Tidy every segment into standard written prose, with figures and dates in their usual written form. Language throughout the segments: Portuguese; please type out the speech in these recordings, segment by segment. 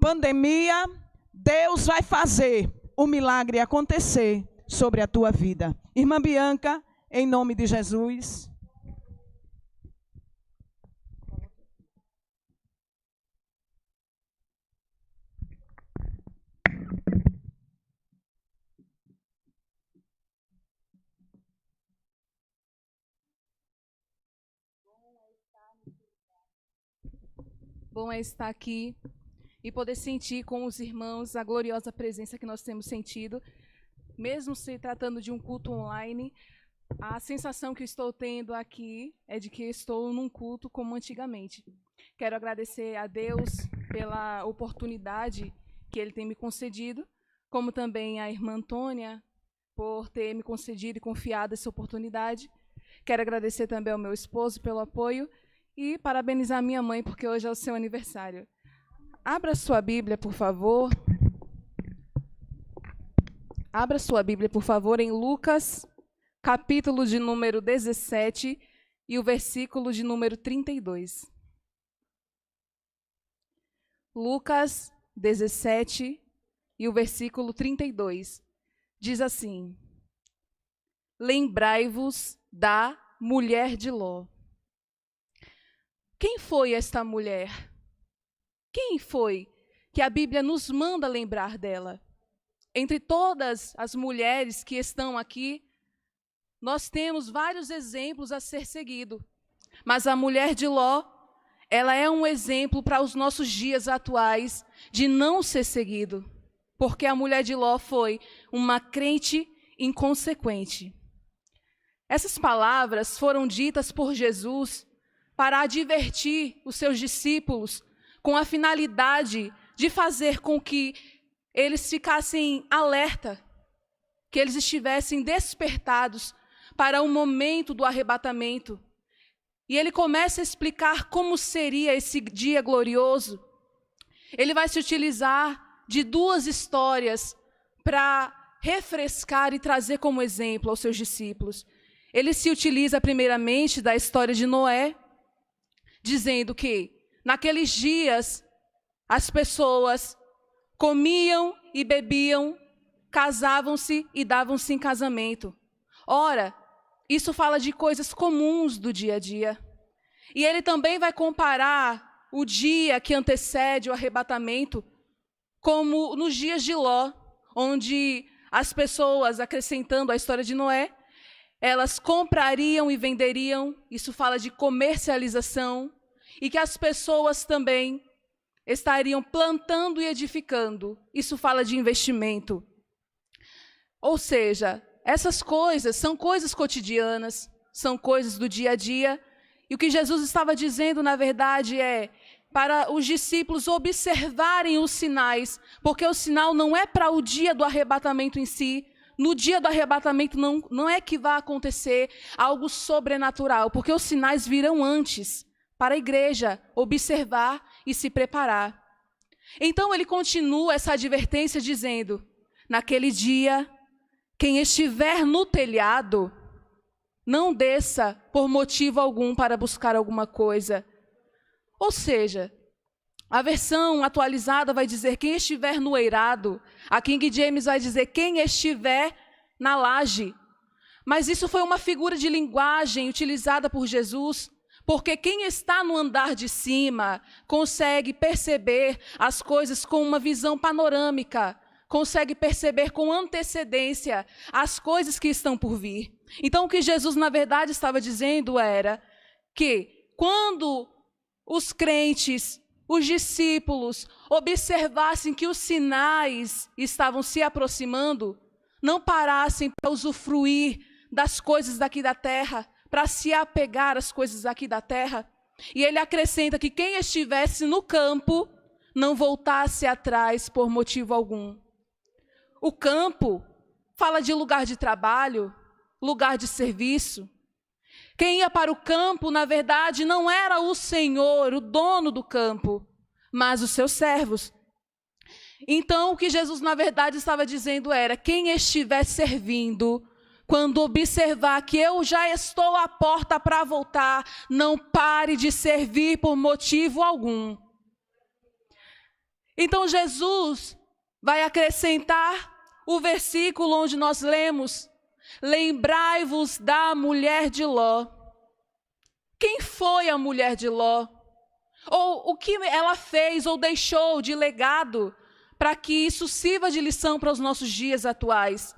pandemia, Deus vai fazer o milagre acontecer sobre a tua vida. Irmã Bianca, em nome de Jesus. Bom é estar aqui e poder sentir com os irmãos a gloriosa presença que nós temos sentido. Mesmo se tratando de um culto online, a sensação que estou tendo aqui é de que estou num culto como antigamente. Quero agradecer a Deus pela oportunidade que Ele tem me concedido, como também a irmã Antônia por ter me concedido e confiado essa oportunidade. Quero agradecer também ao meu esposo pelo apoio e parabenizar minha mãe, porque hoje é o seu aniversário. Abra sua Bíblia, por favor. Abra sua Bíblia, por favor, em Lucas, capítulo de número 17 e o versículo de número 32. Lucas 17 e o versículo 32. Diz assim: Lembrai-vos da mulher de Ló. Quem foi esta mulher? Quem foi que a Bíblia nos manda lembrar dela? Entre todas as mulheres que estão aqui, nós temos vários exemplos a ser seguido. Mas a mulher de Ló, ela é um exemplo para os nossos dias atuais de não ser seguido. Porque a mulher de Ló foi uma crente inconsequente. Essas palavras foram ditas por Jesus para advertir os seus discípulos com a finalidade de fazer com que eles ficassem alerta, que eles estivessem despertados para o momento do arrebatamento. E ele começa a explicar como seria esse dia glorioso. Ele vai se utilizar de duas histórias para refrescar e trazer como exemplo aos seus discípulos. Ele se utiliza primeiramente da história de Noé, dizendo que naqueles dias as pessoas comiam e bebiam, casavam-se e davam-se em casamento. Ora, isso fala de coisas comuns do dia a dia. E ele também vai comparar o dia que antecede o arrebatamento como nos dias de Ló, onde as pessoas, acrescentando a história de Noé, elas comprariam e venderiam, isso fala de comercialização, e que as pessoas também estariam plantando e edificando, isso fala de investimento. Ou seja, essas coisas são coisas cotidianas, são coisas do dia a dia, e o que Jesus estava dizendo, na verdade, é para os discípulos observarem os sinais, porque o sinal não é para o dia do arrebatamento em si. No dia do arrebatamento não é que vai acontecer algo sobrenatural, porque os sinais virão antes, para a igreja observar e se preparar. Então ele continua essa advertência dizendo: naquele dia, quem estiver no telhado, não desça por motivo algum para buscar alguma coisa. Ou seja, a versão atualizada vai dizer quem estiver no eirado, a King James vai dizer quem estiver na laje. Mas isso foi uma figura de linguagem utilizada por Jesus, porque quem está no andar de cima consegue perceber as coisas com uma visão panorâmica, consegue perceber com antecedência as coisas que estão por vir. Então, o que Jesus, na verdade, estava dizendo era que quando os crentes, os discípulos, observassem que os sinais estavam se aproximando, não parassem para usufruir das coisas daqui da terra, para se apegar às coisas aqui da terra. E ele acrescenta que quem estivesse no campo não voltasse atrás por motivo algum. O campo fala de lugar de trabalho, lugar de serviço. Quem ia para o campo, na verdade, não era o Senhor, o dono do campo, mas os seus servos. Então, o que Jesus, na verdade, estava dizendo era: quem estiver servindo, quando observar que eu já estou à porta para voltar, não pare de servir por motivo algum. Então Jesus vai acrescentar o versículo onde nós lemos: lembrai-vos da mulher de Ló. Quem foi a mulher de Ló? Ou o que ela fez ou deixou de legado para que isso sirva de lição para os nossos dias atuais?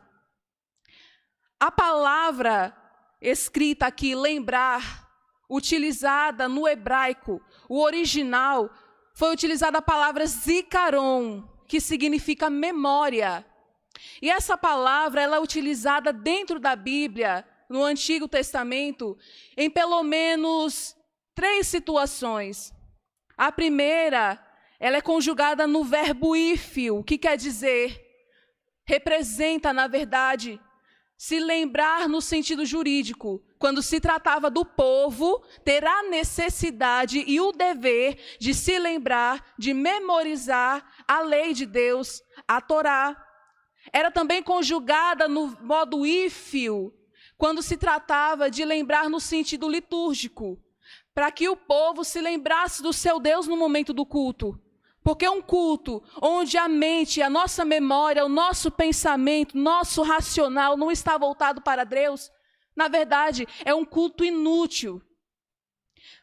A palavra escrita aqui, lembrar, utilizada no hebraico, o original, foi utilizada a palavra zikaron, que significa memória. E essa palavra ela é utilizada dentro da Bíblia, no Antigo Testamento, em pelo menos 3 situações. A primeira, ela é conjugada no verbo ífio, que quer dizer, representa, na verdade, se lembrar no sentido jurídico. Quando se tratava do povo ter a necessidade e o dever de se lembrar, de memorizar a lei de Deus, a Torá. Era também conjugada no modo ífio, quando se tratava de lembrar no sentido litúrgico, para que o povo se lembrasse do seu Deus no momento do culto. Porque um culto onde a mente, a nossa memória, o nosso pensamento, nosso racional não está voltado para Deus, na verdade, é um culto inútil.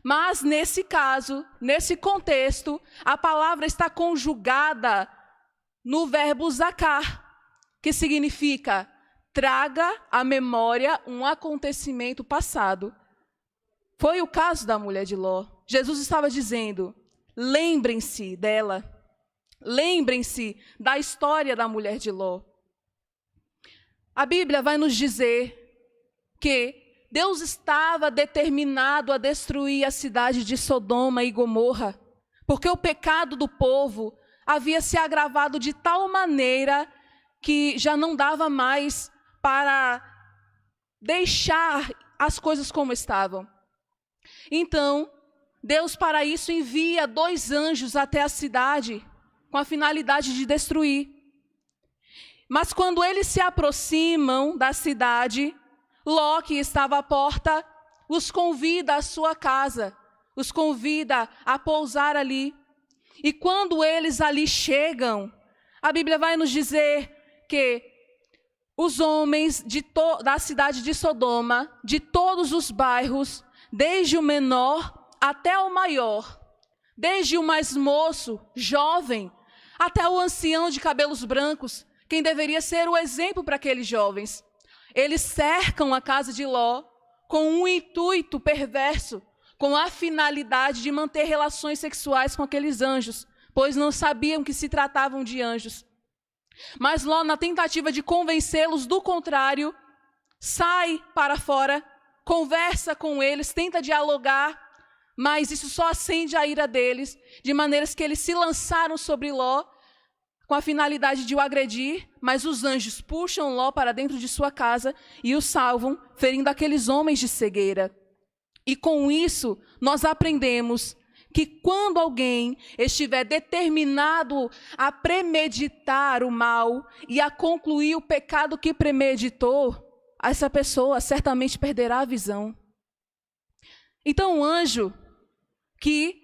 Mas nesse caso, nesse contexto, a palavra está conjugada no verbo zakar, que significa traga à memória um acontecimento passado. Foi o caso da mulher de Ló. Jesus estava dizendo: lembrem-se dela, lembrem-se da história da mulher de Ló. A Bíblia vai nos dizer que Deus estava determinado a destruir a cidade de Sodoma e Gomorra, porque o pecado do povo havia se agravado de tal maneira que já não dava mais para deixar as coisas como estavam. Então, Deus para isso envia 2 anjos até a cidade, com a finalidade de destruir. Mas quando eles se aproximam da cidade, Ló, que estava à porta, os convida à sua casa, os convida a pousar ali. E quando eles ali chegam, a Bíblia vai nos dizer que os homens da cidade de Sodoma, de todos os bairros, desde o menor até o maior, desde o mais moço, jovem, até o ancião de cabelos brancos, quem deveria ser o exemplo para aqueles jovens. Eles cercam a casa de Ló com um intuito perverso, com a finalidade de manter relações sexuais com aqueles anjos, pois não sabiam que se tratavam de anjos. Mas Ló, na tentativa de convencê-los do contrário, sai para fora, conversa com eles, tenta dialogar, mas isso só acende a ira deles, de maneiras que eles se lançaram sobre Ló, com a finalidade de o agredir, mas os anjos puxam Ló para dentro de sua casa e o salvam, ferindo aqueles homens de cegueira. E com isso, nós aprendemos que quando alguém estiver determinado a premeditar o mal e a concluir o pecado que premeditou, essa pessoa certamente perderá a visão. Então o anjo que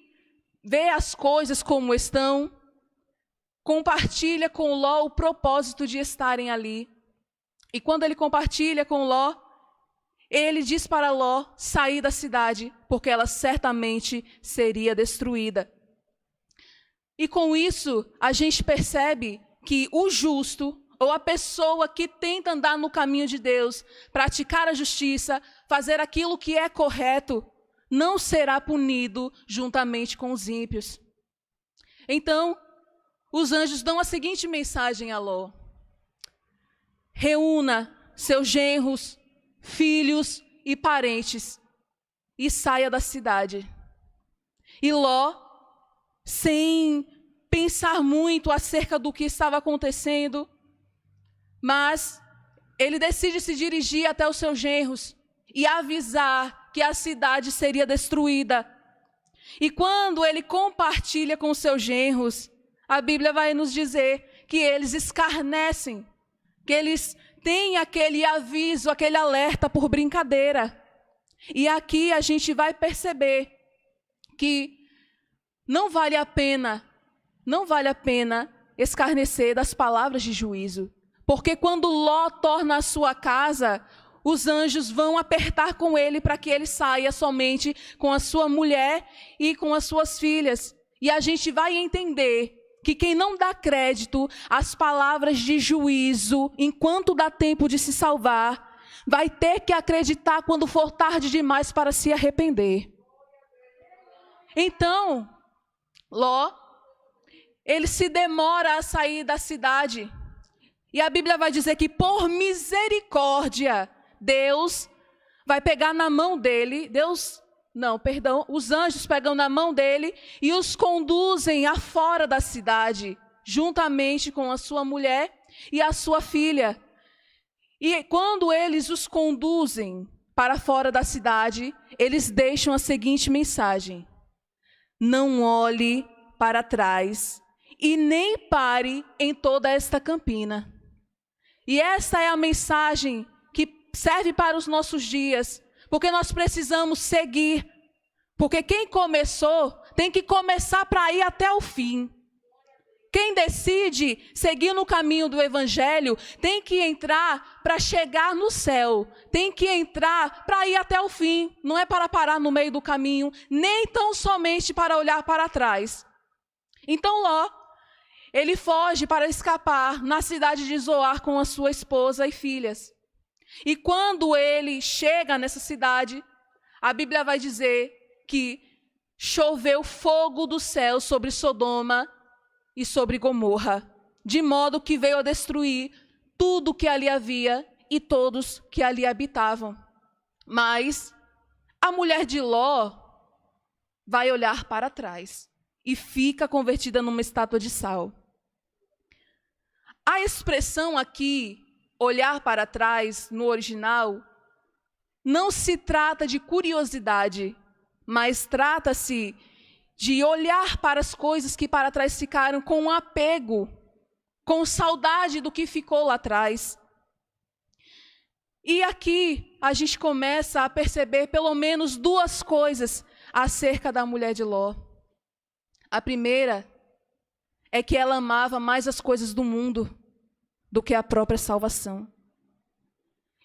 vê as coisas como estão, compartilha com Ló o propósito de estarem ali. E quando ele compartilha com Ló, ele diz para Ló sair da cidade, porque ela certamente seria destruída. E com isso, a gente percebe que o justo, ou a pessoa que tenta andar no caminho de Deus, praticar a justiça, fazer aquilo que é correto, não será punido juntamente com os ímpios. Então, os anjos dão a seguinte mensagem a Ló: reúna seus genros, filhos e parentes e saia da cidade. E Ló, sem pensar muito acerca do que estava acontecendo, mas ele decide se dirigir até os seus genros e avisar que a cidade seria destruída. E quando ele compartilha com os seus genros, a Bíblia vai nos dizer que eles escarnecem, que eles têm aquele aviso, aquele alerta por brincadeira. E aqui a gente vai perceber que não vale a pena não vale a pena escarnecer das palavras de juízo. Porque quando Ló torna a sua casa, os anjos vão apertar com ele para que ele saia somente com a sua mulher e com as suas filhas. E a gente vai entender que quem não dá crédito às palavras de juízo, enquanto dá tempo de se salvar, vai ter que acreditar quando for tarde demais para se arrepender. Então, Ló, ele se demora a sair da cidade. E a Bíblia vai dizer que por misericórdia, Deus vai pegar na mão dele, os anjos pegam na mão dele e os conduzem afora da cidade, juntamente com a sua mulher e a sua filha. E quando eles os conduzem para fora da cidade, eles deixam a seguinte mensagem: não olhe para trás e nem pare em toda esta campina. E essa é a mensagem que serve para os nossos dias, porque nós precisamos seguir, porque quem começou tem que começar para ir até o fim. Quem decide seguir no caminho do Evangelho tem que entrar para chegar no céu, tem que entrar para ir até o fim, não é para parar no meio do caminho, nem tão somente para olhar para trás. Então Ló, ele foge para escapar na cidade de Zoar com a sua esposa e filhas. E quando ele chega nessa cidade, a Bíblia vai dizer que choveu fogo do céu sobre Sodoma e sobre Gomorra, de modo que veio a destruir tudo que ali havia e todos que ali habitavam. Mas a mulher de Ló vai olhar para trás e fica convertida numa estátua de sal. A expressão aqui, olhar para trás, no original, não se trata de curiosidade, mas trata-se de olhar para as coisas que para trás ficaram com apego, com saudade do que ficou lá atrás. E aqui a gente começa a perceber pelo menos duas coisas acerca da mulher de Ló. A primeira é que ela amava mais as coisas do mundo do que a própria salvação.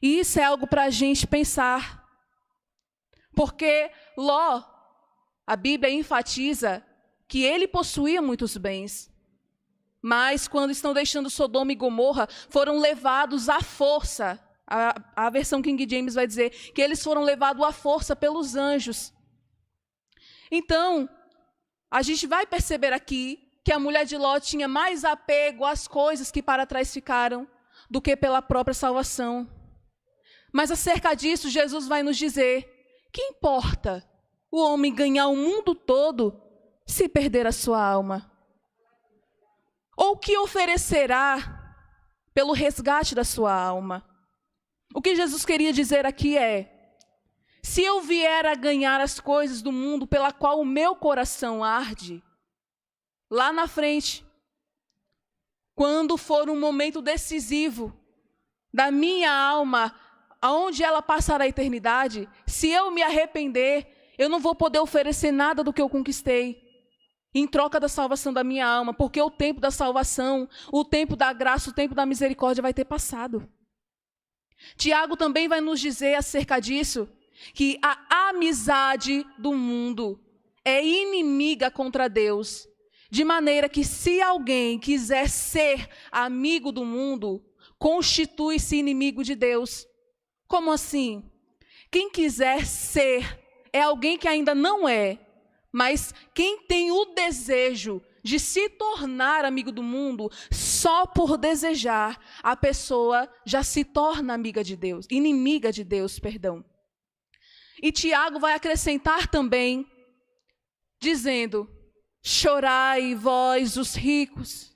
E isso é algo para a gente pensar. Porque Ló, a Bíblia enfatiza que ele possuía muitos bens. Mas quando estão deixando Sodoma e Gomorra, foram levados à força. A versão King James vai dizer que eles foram levados à força pelos anjos. Então, a gente vai perceber aqui que a mulher de Ló tinha mais apego às coisas que para trás ficaram do que pela própria salvação. Mas acerca disso, Jesus vai nos dizer: que importa o homem ganhar o mundo todo se perder a sua alma? Ou que oferecerá pelo resgate da sua alma? O que Jesus queria dizer aqui é: se eu vier a ganhar as coisas do mundo pela qual o meu coração arde, lá na frente, quando for um momento decisivo da minha alma, aonde ela passará a eternidade, se eu me arrepender, eu não vou poder oferecer nada do que eu conquistei em troca da salvação da minha alma, porque o tempo da salvação, o tempo da graça, o tempo da misericórdia vai ter passado. Tiago também vai nos dizer acerca disso, que a amizade do mundo é inimiga contra Deus, de maneira que se alguém quiser ser amigo do mundo, constitui-se inimigo de Deus. Como assim? Quem quiser ser é alguém que ainda não é, mas quem tem o desejo de se tornar amigo do mundo, só por desejar, a pessoa já se torna amiga de Deus, inimiga de Deus, perdão. E Tiago vai acrescentar também, dizendo: chorai vós os ricos,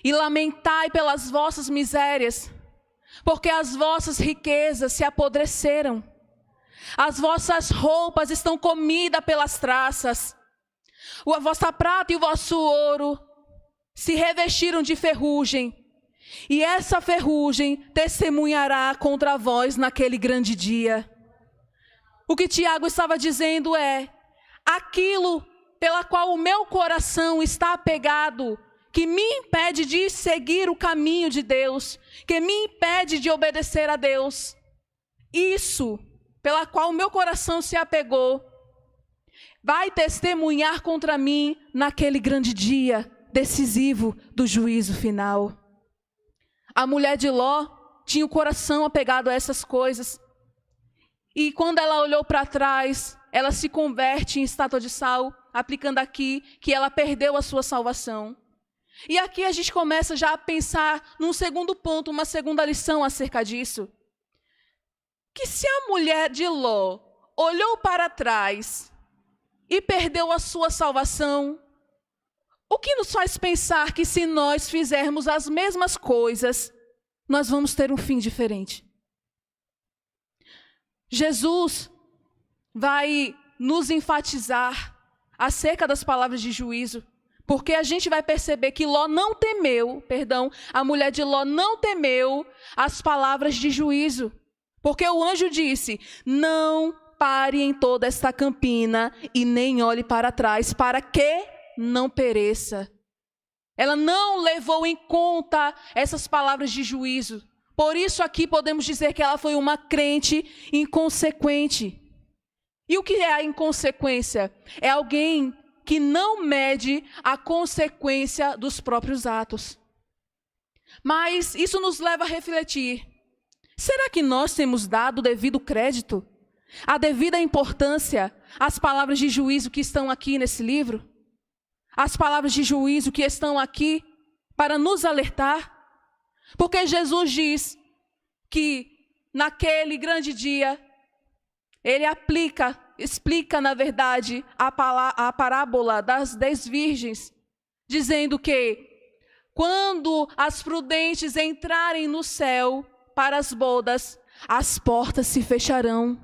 e lamentai pelas vossas misérias, porque as vossas riquezas se apodreceram, as vossas roupas estão comidas pelas traças, a vossa prata e o vosso ouro se revestiram de ferrugem, e essa ferrugem testemunhará contra vós naquele grande dia. O que Tiago estava dizendo é: aquilo pela qual o meu coração está apegado, que me impede de seguir o caminho de Deus, que me impede de obedecer a Deus. Isso, pela qual o meu coração se apegou, vai testemunhar contra mim naquele grande dia decisivo do juízo final. A mulher de Ló tinha o coração apegado a essas coisas. E quando ela olhou para trás, ela se converte em estátua de sal, aplicando aqui que ela perdeu a sua salvação. E aqui a gente começa já a pensar num segundo ponto, uma segunda lição acerca disso. Que se a mulher de Ló olhou para trás e perdeu a sua salvação, o que nos faz pensar que se nós fizermos as mesmas coisas, nós vamos ter um fim diferente? Jesus vai nos enfatizar acerca das palavras de juízo, porque a gente vai perceber que a mulher de Ló não temeu as palavras de juízo. Porque o anjo disse: não pare em toda esta campina e nem olhe para trás, para que não pereça. Ela não levou em conta essas palavras de juízo. Por isso aqui podemos dizer que ela foi uma crente inconsequente. E o que é a inconsequência? É alguém que não mede a consequência dos próprios atos. Mas isso nos leva a refletir. Será que nós temos dado o devido crédito, a devida importância às palavras de juízo que estão aqui nesse livro? As palavras de juízo que estão aqui para nos alertar? Porque Jesus diz que naquele grande dia, ele explica na verdade a parábola das 10 virgens, dizendo que quando as prudentes entrarem no céu para as bodas, as portas se fecharão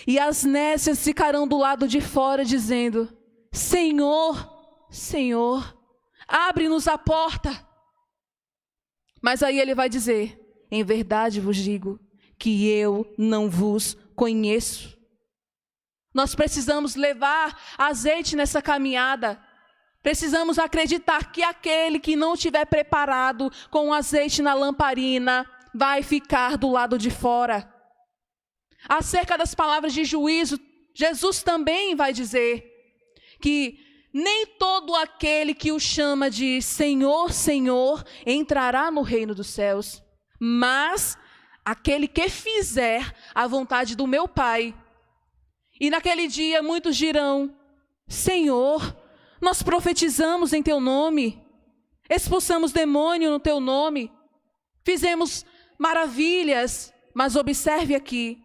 e as nécias ficarão do lado de fora dizendo: Senhor, Senhor, abre-nos a porta. Mas aí ele vai dizer: em verdade vos digo que eu não vos conheço. Nós precisamos levar azeite nessa caminhada. Precisamos acreditar que aquele que não estiver preparado com azeite na lamparina vai ficar do lado de fora. Acerca das palavras de juízo, Jesus também vai dizer que nem todo aquele que o chama de Senhor, Senhor, entrará no reino dos céus, mas aquele que fizer a vontade do meu Pai. E naquele dia muitos dirão: Senhor, nós profetizamos em teu nome, expulsamos demônio no teu nome, fizemos maravilhas. Mas observe aqui: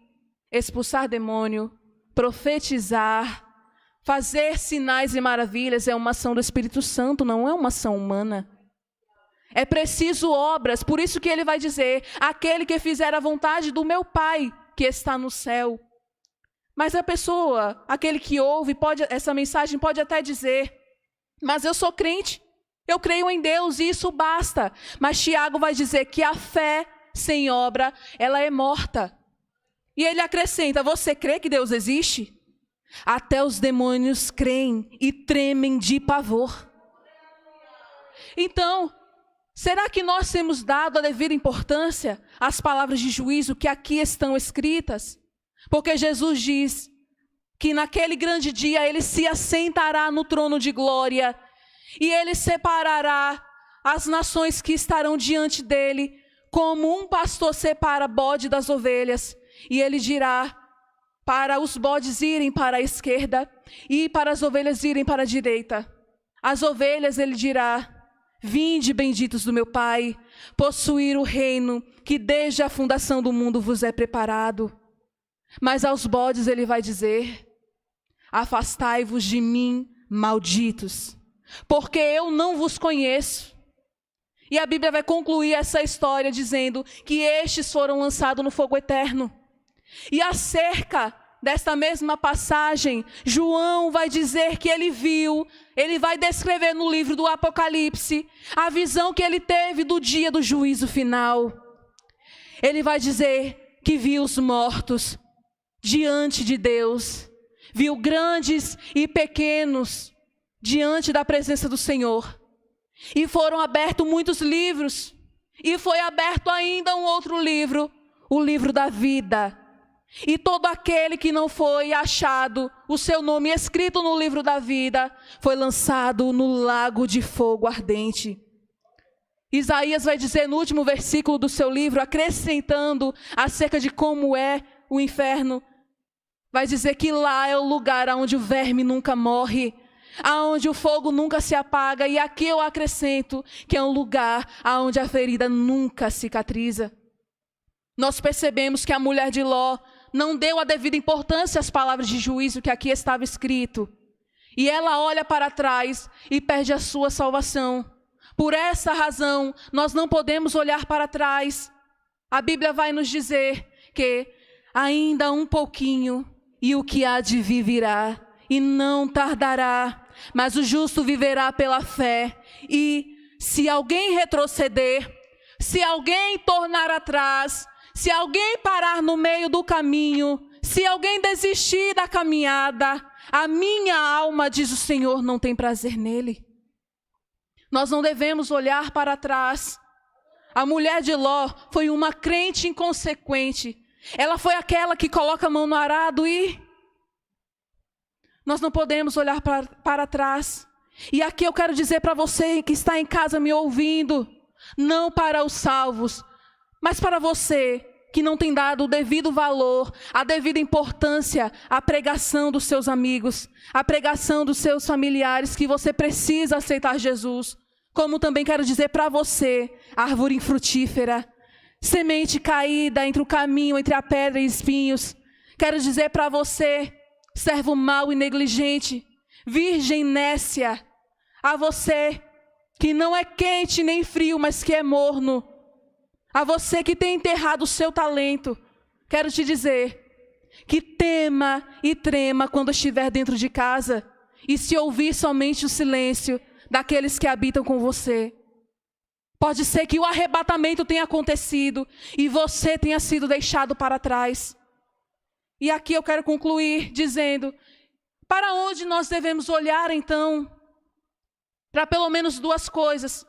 expulsar demônio, profetizar, fazer sinais e maravilhas é uma ação do Espírito Santo, não é uma ação humana. É preciso obras, por isso que ele vai dizer: aquele que fizer a vontade do meu Pai que está no céu. Mas a pessoa, aquele que ouve essa mensagem pode até dizer: mas eu sou crente, eu creio em Deus e isso basta. Mas Tiago vai dizer que a fé sem obra, ela é morta. E ele acrescenta: você crê que Deus existe? Até os demônios creem e tremem de pavor. Então, será que nós temos dado a devida importância às palavras de juízo que aqui estão escritas? Porque Jesus diz que naquele grande dia ele se assentará no trono de glória e ele separará as nações que estarão diante dele, como um pastor separa bode das ovelhas. E ele dirá para os bodes irem para a esquerda e para as ovelhas irem para a direita. As ovelhas ele dirá: vinde, benditos do meu Pai, possuir o reino que desde a fundação do mundo vos é preparado. Mas aos bodes ele vai dizer: afastai-vos de mim, malditos, porque eu não vos conheço. E a Bíblia vai concluir essa história dizendo que estes foram lançados no fogo eterno. E acerca desta mesma passagem, João vai dizer que ele vai descrever no livro do Apocalipse a visão que ele teve do dia do juízo final. Ele vai dizer que viu os mortos diante de Deus, viu grandes e pequenos, diante da presença do Senhor. E foram abertos muitos livros. E foi aberto ainda um outro livro, o livro da vida. E todo aquele que não foi achado o seu nome escrito no livro da vida, foi lançado no lago de fogo ardente. Isaías vai dizer no último versículo do seu livro, acrescentando acerca de como é o inferno, vai dizer que lá é o lugar onde o verme nunca morre, aonde o fogo nunca se apaga, e aqui eu acrescento que é um lugar onde a ferida nunca cicatriza. Nós percebemos que a mulher de Ló não deu a devida importância às palavras de juízo que aqui estava escrito, e ela olha para trás e perde a sua salvação. Por essa razão, nós não podemos olhar para trás. A Bíblia vai nos dizer que ainda um pouquinho e o que há de vir virá, e não tardará. Mas o justo viverá pela fé, e se alguém retroceder, se alguém tornar atrás, se alguém parar no meio do caminho, se alguém desistir da caminhada, a minha alma, diz o Senhor, não tem prazer nele. Nós não devemos olhar para trás. A mulher de Ló foi uma crente inconsequente. Ela foi aquela que coloca a mão no arado e nós não podemos olhar para trás. E aqui eu quero dizer para você que está em casa me ouvindo, não para os salvos, mas para você que não tem dado o devido valor, a devida importância à pregação dos seus amigos, à pregação dos seus familiares, que você precisa aceitar Jesus. Como também quero dizer para você, árvore infrutífera, semente caída entre o caminho, entre a pedra e espinhos. Quero dizer para você, servo mau e negligente, virgem nécia, a você que não é quente nem frio, mas que é morno, a você que tem enterrado o seu talento, quero te dizer que tema e trema quando estiver dentro de casa e se ouvir somente o silêncio daqueles que habitam com você. Pode ser que o arrebatamento tenha acontecido e você tenha sido deixado para trás. E aqui eu quero concluir dizendo, para onde nós devemos olhar então? Para pelo menos duas coisas.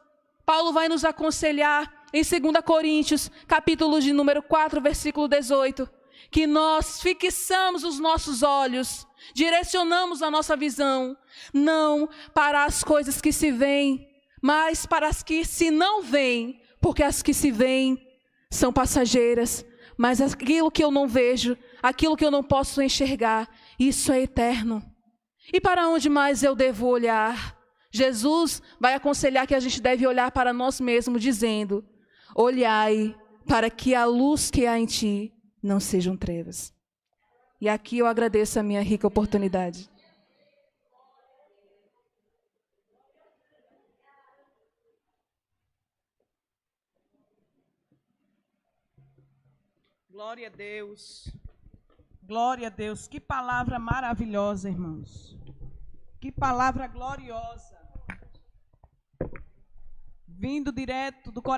Paulo vai nos aconselhar em 2 Coríntios, capítulo de número 4, versículo 18, que nós fixamos os nossos olhos, direcionamos a nossa visão, não para as coisas que se veem, mas para as que se não veem, porque as que se veem são passageiras, mas aquilo que eu não vejo, aquilo que eu não posso enxergar, isso é eterno. E para onde mais eu devo olhar? Jesus vai aconselhar que a gente deve olhar para nós mesmos, dizendo, olhai para que a luz que há em ti não sejam trevas. E aqui eu agradeço a minha rica oportunidade. Glória a Deus. Glória a Deus. Que palavra maravilhosa, irmãos. Que palavra gloriosa. Vindo direto do coração.